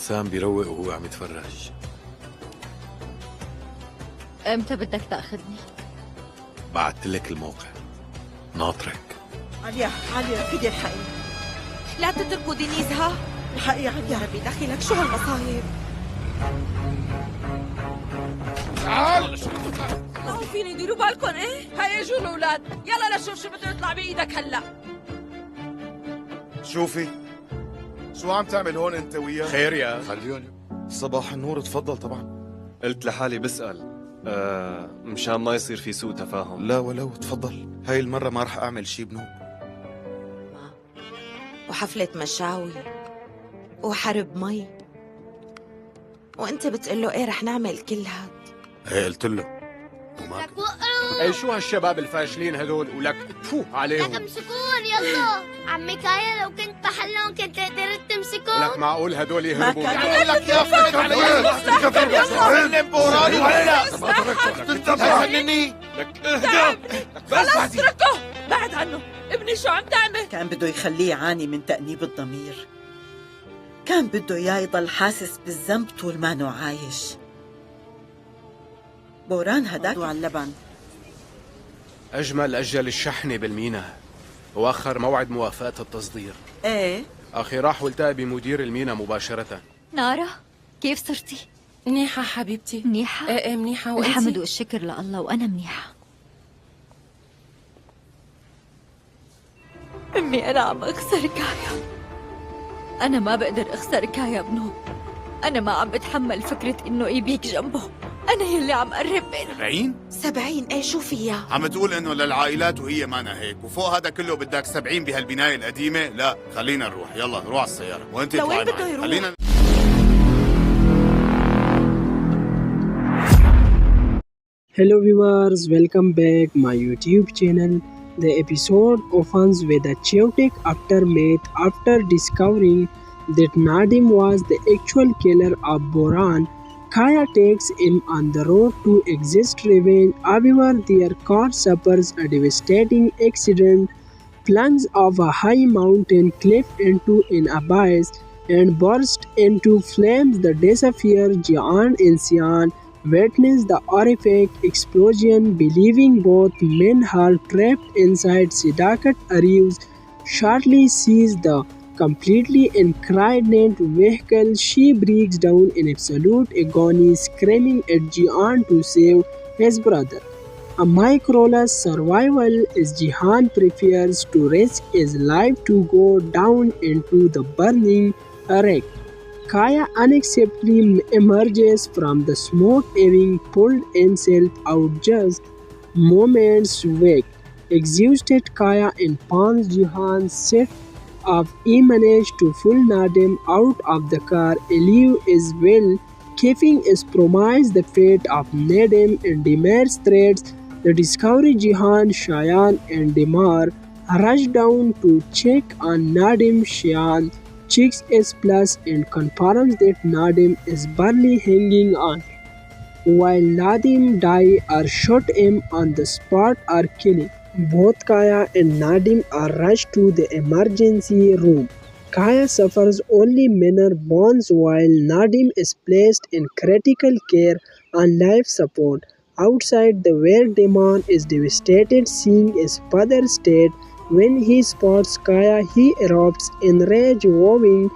بسام بيروق وهو عم يتفرج. امتى بدك تاخذني؟ بعتلك الموقع، ناطرك. عليا رفيقي الحقي، لا تتركوا دينيز ها. الحقي عليا. ربي دخلك شو هالمصايب؟ ما فيني ديروا بالكم. ايه هيا اجوا الاولاد، يلا لشوف شو بده يطلع بايدك هلا. شوفي شو عم تعمل هون انت وياه؟ خير يا خليهم. صباح النور، تفضل. طبعا قلت لحالي بسأل مشان ما يصير في سوء تفاهم. لا ولو، تفضل. هاي المرة ما رح اعمل شي بنوب. وحفلة مشاوي وحرب مي، وانت بتقول له ايه رح نعمل كل هاد. ايه قلت له وما اي شو هالشباب الفاشلين هدول، ولك فو عليهم. لك امسكون يلا. عمي كايا لو كنت محلهم كنت قدرت تمسكون. ولك معقول هدول يهربوا؟ يعني لك يا فهد علي سلم بوراني ولا تنتبه مني. لك اهدى بس اتركه، بعد عنه. ابني شو عم تعمل؟ كان بده يخليه يعاني من تأنيب الضمير، كان بده اياه يضل حاسس بالذنب طول ما انه عايش. بوران هداك على اللبن. أجل الشحنة بالمينا وأخر موعد موافقة التصدير. ايه أخي راح والتقى بمدير المينا مباشرة. نارا، كيف صرتي؟ منيحة حبيبتي. منيحة؟ ايه منيحة. وانتي؟ الحمد والشكر لله وأنا منيحة. أمي أنا عم أخسر كايا. أنا ما بقدر أخسر كايا بنوب. أنا ما عم بتحمل فكرة إنه يبيك جنبه. أنا يلي عم قرب منه. 70؟ ايه شو فيها؟ عم تقول انه للعائلات وهي مانا هيك، وفوق هذا كله بدك 70 بهالبناية القديمة؟ لا خلينا نروح، يلا نروح على السيارة. وانت لوين اطلعي بده معي. يروح؟ خلينا. Hello viewers, welcome back my YouTube channel. The episode opens with a chaotic aftermath after discovering that Nadim was the actual killer of Boran. Kaya takes him on the road to exist revenge. However, their car suffers a devastating accident, plunges off a high mountain cliff into an abyss, and bursts into flames. The disappear Jian and Xian witness the horrific explosion, believing both men are trapped inside. Sidakat arrives, shortly sees the completely incarnate vehicle. She breaks down in absolute agony, screaming at Jihan to save his brother. A miraculous survival as Jihan prepares to risk his life to go down into the burning wreck. Kaya unacceptably emerges from the smoke, having pulled himself out just moments wake. Exhausted, Kaya informs Jihan set of he managed to pull Nadim out of the car. Aliyu is well, keeping his promise. The fate of Nadim and Dimar's threats. The discovery Jihan, Shayan and Dimar rush down to check on Nadim. Shayan checks his plus and confirms that Nadim is barely hanging on, while Nadim die or shot him on the spot or killing. Both Kaya and Nadim are rushed to the emergency room. Kaya suffers only minor burns while Nadim is placed in critical care on life support. Outside, the where Demon is devastated seeing his father's state. When he spots Kaya, he erupts in rage, vowing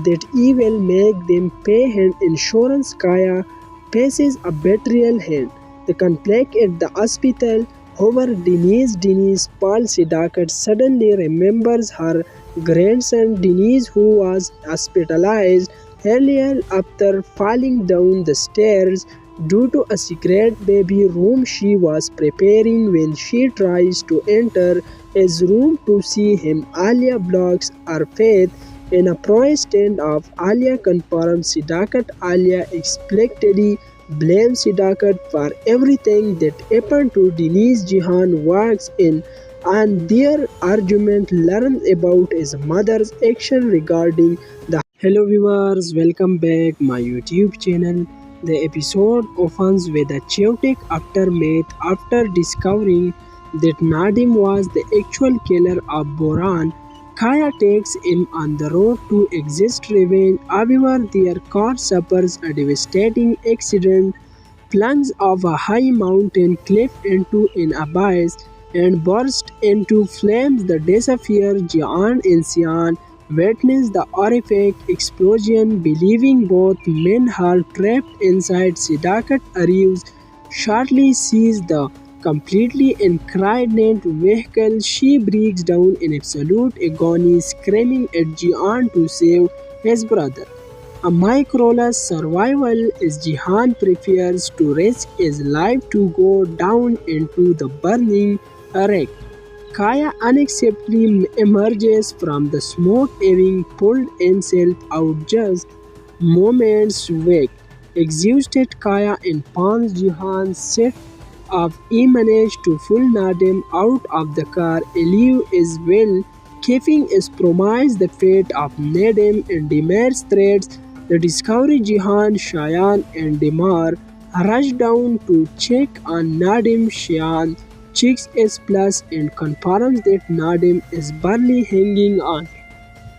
that he will make them pay him insurance. Kaya faces a betrayal hand. The conflict at the hospital. However, Denise Paul Sidakat suddenly remembers her grandson Denise, who was hospitalized earlier after falling down the stairs due to a secret baby room she was preparing. When she tries to enter his room to see him, Alia blocks her path. In a prize stand of Alia confirms Sidakat. Alia explicitly blames Sidakat for everything that happened to Denise. Jihan walks in and their argument learns about his mother's action regarding the. Hello viewers, welcome back my YouTube channel. The episode opens with a chaotic aftermath after discovering that Nadim was the actual killer of Boran. Kaya takes him on the road to exist revenge. However, their car suffers a devastating accident, plunges off a high mountain cliff into an abyss, and bursts into flames. The disappear Jian and Xian witness the horrific explosion, believing both men are trapped inside. Sidakat arrives shortly, sees the completely incarnate vehicle. She breaks down in absolute agony, screaming at Jian to save his brother. A microless survival as Jihan prefers to risk his life to go down into the burning wreck. Kaya unacceptably emerges from the smoke, having pulled himself out just moments away. Exhausted, Kaya informs Jihan set of he managed to pull Nadim out of the car. Aliyu is well, keeping his promise. The fate of Nadim and Demar's threats. The discovery Jihan, Shayan and Demar rush down to check on Nadim. Shayan checks his plus and confirms that Nadim is barely hanging on,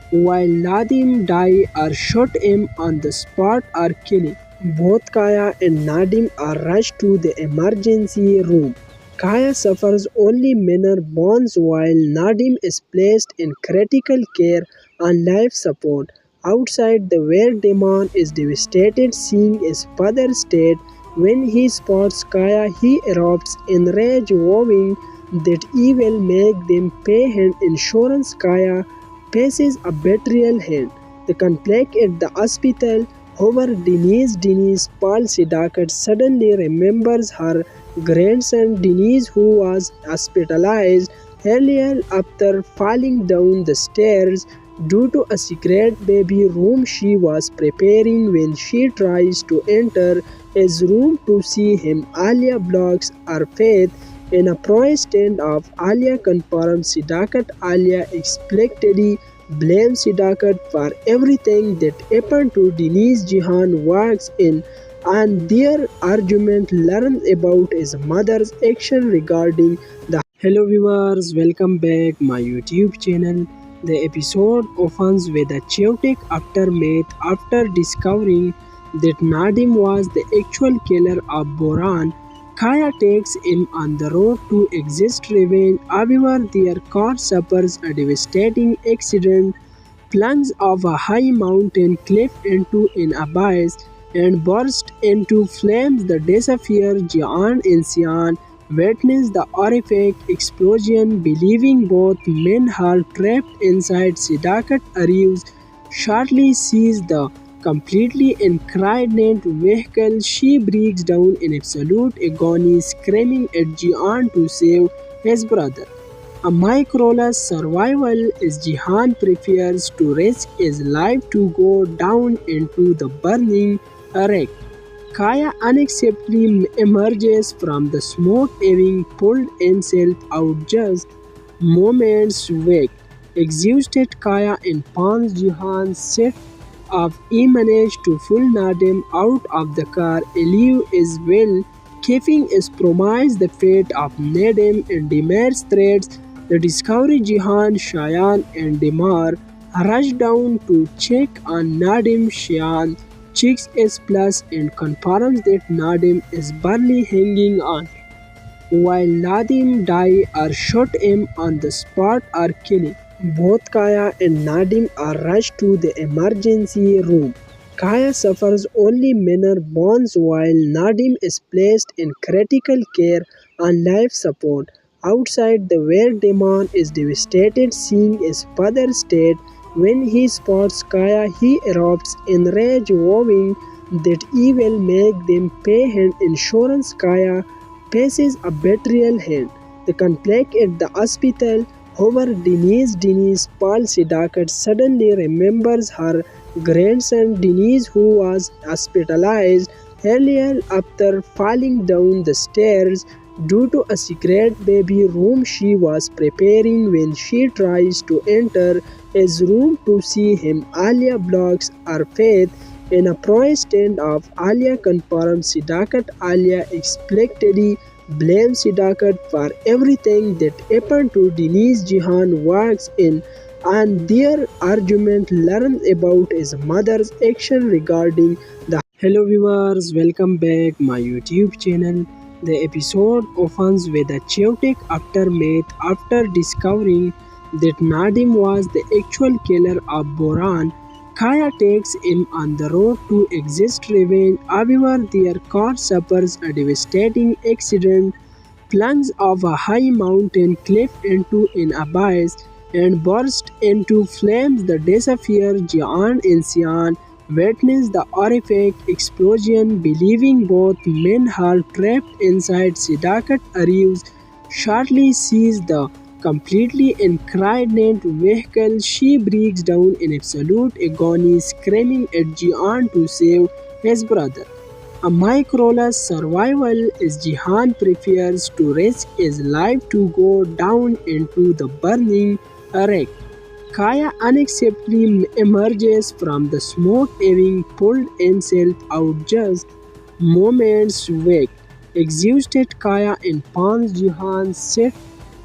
while Nadim die or shoot him on the spot or kill him. Both Kaya and Nadim are rushed to the emergency room. Kaya suffers only minor burns while Nadim is placed in critical care on life support. Outside, the where Demon is devastated seeing his father's state. When he spots Kaya, he erupts in rage, vowing that he will make them pay his insurance. Kaya faces a betrayal hand. The conflict at the hospital over Denise Paul. Sidakat suddenly remembers her grandson Denise, who was hospitalized earlier after falling down the stairs due to a secret baby room she was preparing. When she tries to enter his room to see him, Alia blocks her path. In a prize standoff, Alia confirms Sidakat. Alia explicitly blames Sidakat for everything that happened to Denise. Jihan walks in and their argument learns about his mother's action regarding the. Hello viewers, welcome back my YouTube channel. The episode opens with a chaotic aftermath. After discovering that Nadim was the actual killer of Boran, Kaya takes him on the road to exist revenge. However, their car suffers a devastating accident, plunges off a high mountain cliff into an abyss, and bursts into flames. The disappear Jian and Xian witness the horrific explosion, believing both men are trapped inside. Sidakat arrives shortly, sees the completely incarnate vehicle. She breaks down in absolute agony, screaming at Jian to save his brother. A microless survival as Jihan prefers to risk his life to go down into the burning wreck. Kaya unacceptably emerges from the smoke, having pulled himself out just moments away. Exhausted, Kaya informs Jihan set of he managed to pull Nadim out of the car. Aliyu is well, keeping his promise. The fate of Nadim and Demar's threats. The discovery Jihan, Shayan and Demar rush down to check on Nadim. Shayan checks his plus and confirms that Nadim is barely hanging on, while Nadim die or shoot him on the spot or kill him. Both Kaya and Nadim are rushed to the emergency room. Kaya suffers only minor burns while Nadim is placed in critical care on life support. Outside, the where Demon is devastated seeing his father's state. When he spots Kaya, he erupts in rage, vowing that he will make them pay his insurance. Kaya faces a betrayal hand. The conflict at the hospital over Denise Paul. Sidakat suddenly remembers her grandson Denise, who was hospitalized earlier after falling down the stairs due to a secret baby room she was preparing. When she tries to enter his room to see him, Alia blocks her path. In a prize standoff, Alia confirms Sidakat. Alia explicitly blames Sidakat for everything that happened to Denise Jihan walks in, and their argument learns about his mother's action regarding the. Hello viewers, welcome back my YouTube channel. The episode opens with a chaotic aftermath after discovering that Nadim was the actual killer of Boran. Kaya takes him on the road to exist revenge. However, their car suffers a devastating accident, plunges off a high mountain cliff into an abyss, and bursts into flames. The disappear Jian and Xian witness the horrific explosion, believing both men are trapped inside. Sidakat arrives, shortly sees the completely incarnate vehicle. She breaks down in absolute agony, screaming at Jian to save his brother. A miraculous survival as Jihan prepares to risk his life to go down into the burning wreck. Kaya unacceptably emerges from the smoke, having pulled himself out just moments away. Exhausted, Kaya informs Jihan set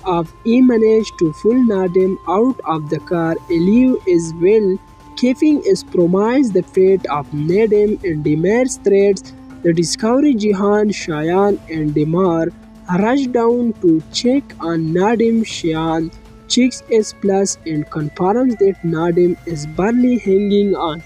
of he managed to pull Nadim out of the car alive as well, keeping his promise. The fate of Nadim and Demar's threats. The discovery Jihan, Shayan and Demar rush down to check on Nadim. Shayan checks his plus and confirms that Nadim is barely hanging on,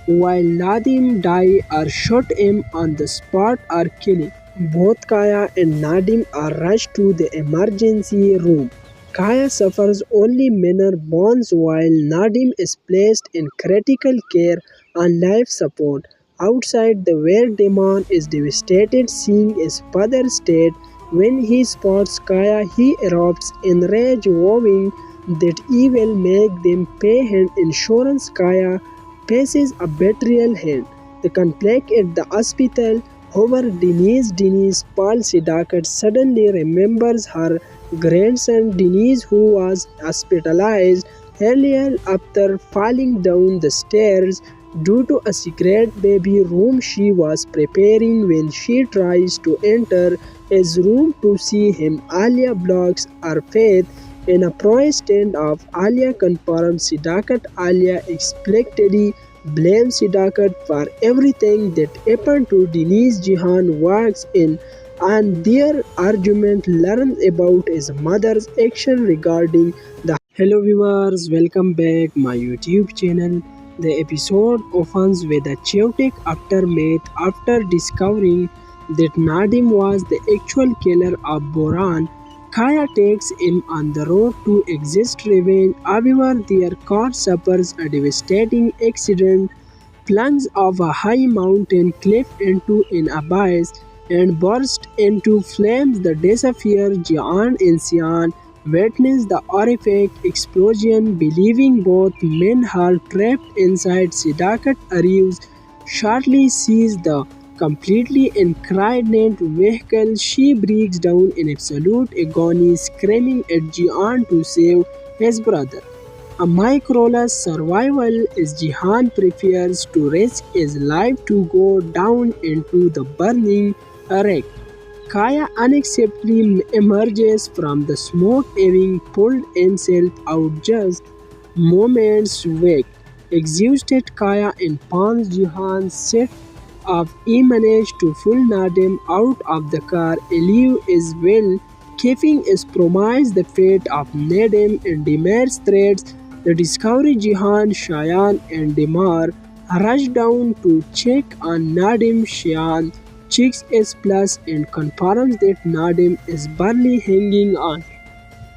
while Nadim die or shot him on the spot or killing. Both Kaya and Nadim are rushed to the emergency room. Kaya suffers only minor burns while Nadim is placed in critical care on life support. Outside, the where Demon is devastated seeing his father's state. When he spots Kaya, he erupts in rage, vowing that he will make them pay him insurance. Kaya faces a betrayal hand. The conflict at the hospital. However, Denise Paul Sidakat suddenly remembers her grandson Denise, who was hospitalized earlier after falling down the stairs due to a secret baby room she was preparing. When she tries to enter his room to see him, Alia blocks her path. In a pro-stand of Alia confirms Sidakat, Alia explicitly blames Sidakat for everything that happened to Denise. Jihan walks in, and their argument learns about his mother's action regarding the. Hello viewers, welcome back my YouTube channel. The episode opens with a chaotic aftermath after discovering that Nadim was the actual killer of Boran. Kaya takes him on the road to exist revenge. However, their car suffers a devastating accident, plunges off a high mountain cliff into an abyss, and bursts into flames. The disappear Jian and Xian witness the horrific explosion, believing both men are trapped inside. Sidakat arrives, shortly sees the completely incarnate vehicle. She breaks down in absolute agony, screaming at Jian to save his brother. A miraculous survival as Jihan prepares to risk his life to go down into the burning wreck. Kaya unacceptably emerges from the smoke, having pulled himself out just moments away. Exhausted, Kaya informs Jihan set of he managed to pull Nadim out of the car alive as well, keeping his promise. The fate of Nadim and Demar's threats. The discovery Jihan, Shayan and Demar rush down to check on Nadim. Shayan checks his plus and confirms that Nadim is barely hanging on,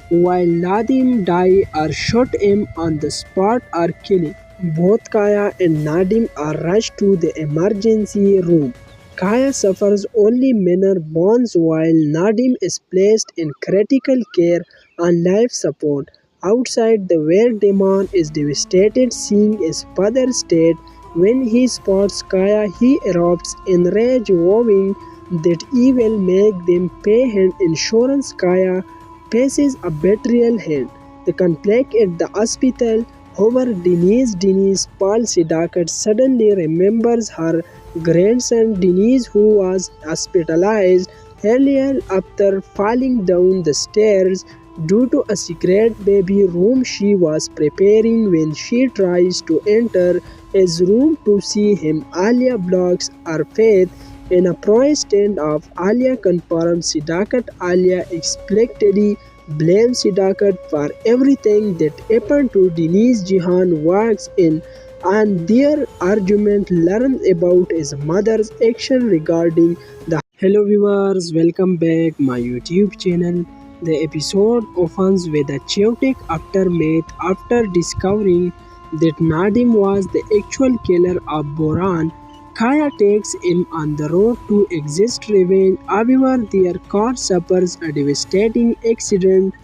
while Nadim die or shot him on the spot or killing. Both Kaya and Nadim are rushed to the emergency room. Kaya suffers only minor burns while Nadim is placed in critical care on life support. Outside, the where Demon is devastated seeing his father's state. When he spots Kaya, he erupts in rage, vowing that he will make them pay him insurance. Kaya faces a betrayal hand. The conflict at the hospital. However, Denise Paul Sidakat suddenly remembers her grandson Denise, who was hospitalized Earlier, after falling down the stairs due to a secret baby room she was preparing when she tries to enter his room to see him, Alia blocks her faith. In a pro stand of Alia confirms Sidakat, Alia explicitly blames Sidakat for everything that happened to Denise. Jihan walks in and their argument learns about his mother's action regarding the hello viewers, welcome back my YouTube channel. The episode opens with a chaotic aftermath after discovering that Nadim was the actual killer of Boran. Kaya takes him on the road to exist revenge. However, their car suffers a devastating accident,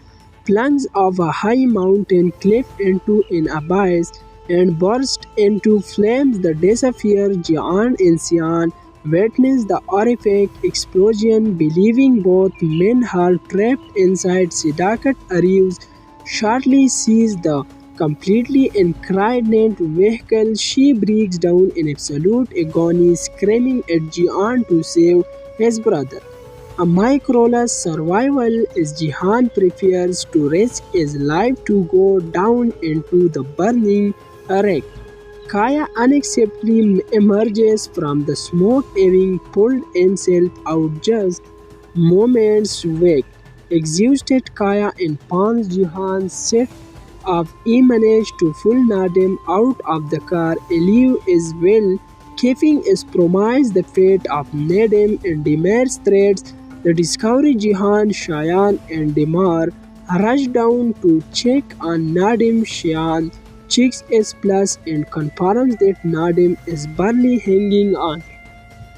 plunges off a high mountain cliff into an abyss, and bursts into flames. The disappear Jian and Xian witness the horrific explosion, believing both men are trapped inside. Sidakat arrives, shortly sees the completely incarnate vehicle. She breaks down in absolute agony, screaming at Jian to save his brother. A miraculous survival as Jihan prepares to risk his life to go down into the burning wreck. Kaya unacceptably emerges from the smoke, having pulled himself out just moments away. Exhausted, Kaya informs Jihan set of he managed to pull Nadim out of the car. Eliu is well, keeping his promise. The fate of Nadim and Demar's threats. The discovery Jihan, Shayan and Demar rush down to check on Nadim. Shayan checks S plus and confirms that Nadim is barely hanging on,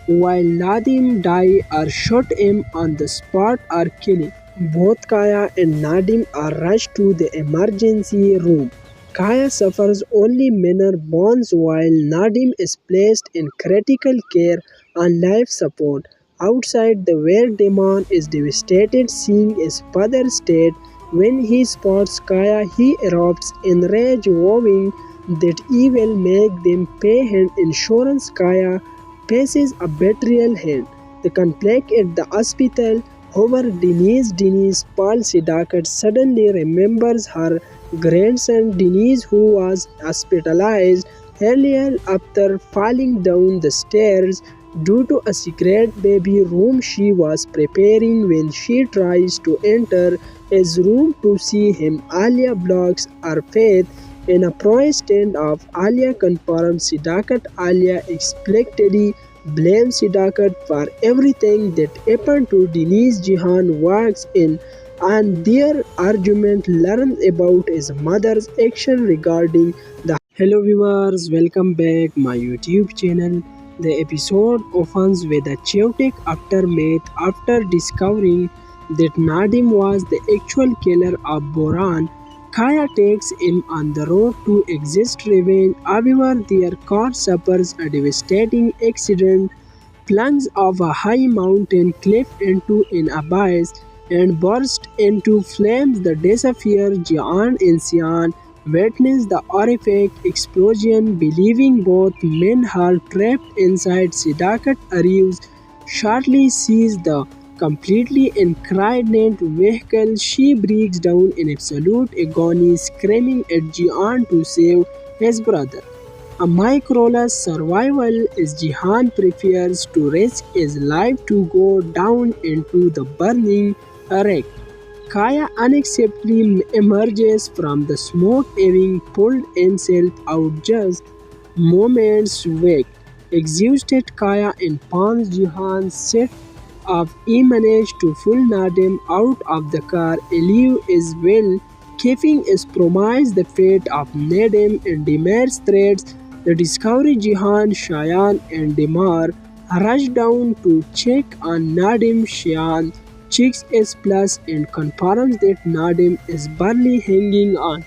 while Nadim die or shot him on the spot or killing. Both Kaya and Nadim are rushed to the emergency room. Kaya suffers only minor burns while Nadim is placed in critical care on life support. Outside, the where Demon is devastated seeing his father's state. When he spots Kaya, he erupts in rage, vowing that he will make them pay him insurance. Kaya faces a betrayal hand. The conflict at the hospital over Denise Paul. Sidakat suddenly remembers her grandson Denise, who was hospitalized earlier after falling down the stairs due to a secret baby room she was preparing when she tries to enter his room to see him. Alia blocks her faith. In a pro stand of Alia confirms Sidakat, Alia explicitly blames Sidakat for everything that happened to Denise. Jihan walks in and their argument learns about his mother's action regarding the hello viewers, welcome back my YouTube channel. The episode opens with a chaotic aftermath after discovering that Nadim was the actual killer of Boran. Kaya takes him on the road to exist revenge. However, their car suffers a devastating accident, plunges off a high mountain cliff into an abyss, and bursts into flames. The disappear Jian and Xian witness the horrific explosion, believing both men are trapped inside. Sidakat arrives, shortly sees the completely incarnate vehicle. She breaks down in absolute agony, screaming at Jian to save his brother. A miraculous survival as Jihan prepares to risk his life to go down into the burning wreck. Kaya unacceptably emerges from the smoke, having pulled himself out just moments away. Exhausted, Kaya informs Jihan set of he managed to pull Nadim out of the car. Eliu is well, keeping his promise. The fate of Nadim and Demar's threats. The discovery Jihan, Shayan and Demar rush down to check on Nadim. Shayan checks S plus and confirms that Nadim is barely hanging on,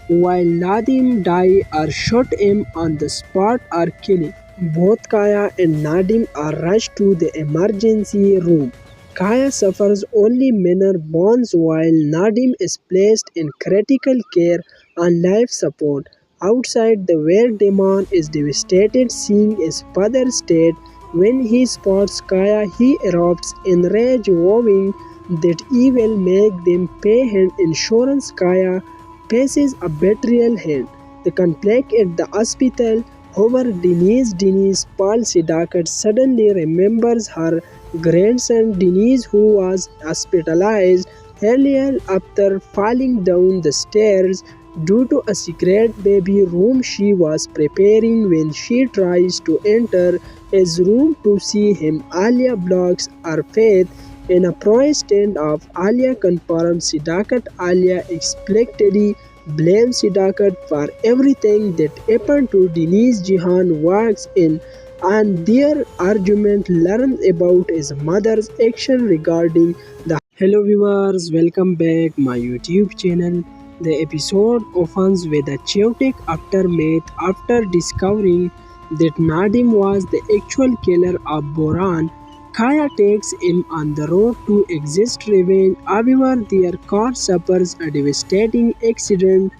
while Nadim die or shot him on the spot or killing. Both Kaya and Nadim are rushed to the emergency room. Kaya suffers only minor burns while Nadim is placed in critical care on life support. Outside, the where Demon is devastated seeing his father's state. When he spots Kaya, he erupts in rage, vowing that he will make them pay and insurance. Kaya faces a betrayal hand. The conflict at the hospital over Denise Paul Sidakat suddenly remembers her grandson Denise, who was hospitalized earlier after falling down the stairs due to a secret baby room she was preparing. When she tries to enter his room to see him, Alia blocks her path. In a pro stand-off, Alia confirms Sidakat. Alia explicitly blames Sidakat for everything that happened to Denise. Jihan walks in and their argument learns about his mother's action regarding the. Hello viewers, welcome back my YouTube channel. The episode opens with a chaotic aftermath after discovering that Nadim was the actual killer of Boran. Kaya takes him on the road to exist revenge. However, their car suffers a devastating accident,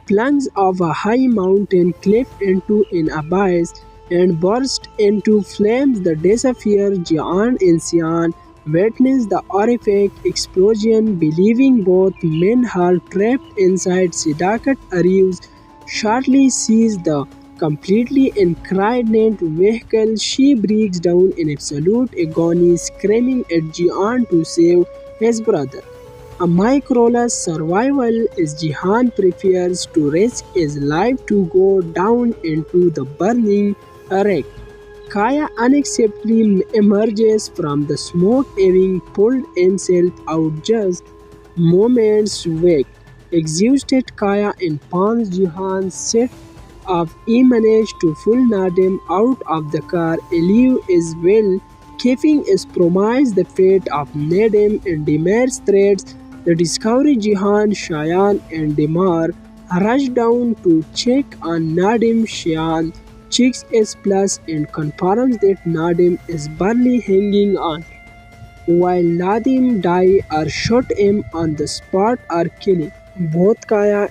plunges off a high mountain cliff into an abyss, and bursts into flames. The disappear Jian and Xian witness the horrific explosion, believing both men are trapped inside. Sidakat arrives, shortly sees the completely incoherent vehicle. She breaks down in absolute agony, screaming at Jian to save his brother. A miraculous survival as Jihan prepares to risk his life to go down into the burning wreck. Kaya unacceptably emerges from the smoke, having pulled himself out just moments away. Exhausted, Kaya informs Jihan set of he managed to pull Nadim out of the car alive as well, keeping his promise. The fate of Nadim and Demar's threats the discovery. Jihan, Shayan and Demar rush down to check on Nadim. Shayan checks S plus and confirms that Nadim is barely hanging on, while Nadim die or shot him on the spot or killing both Kaya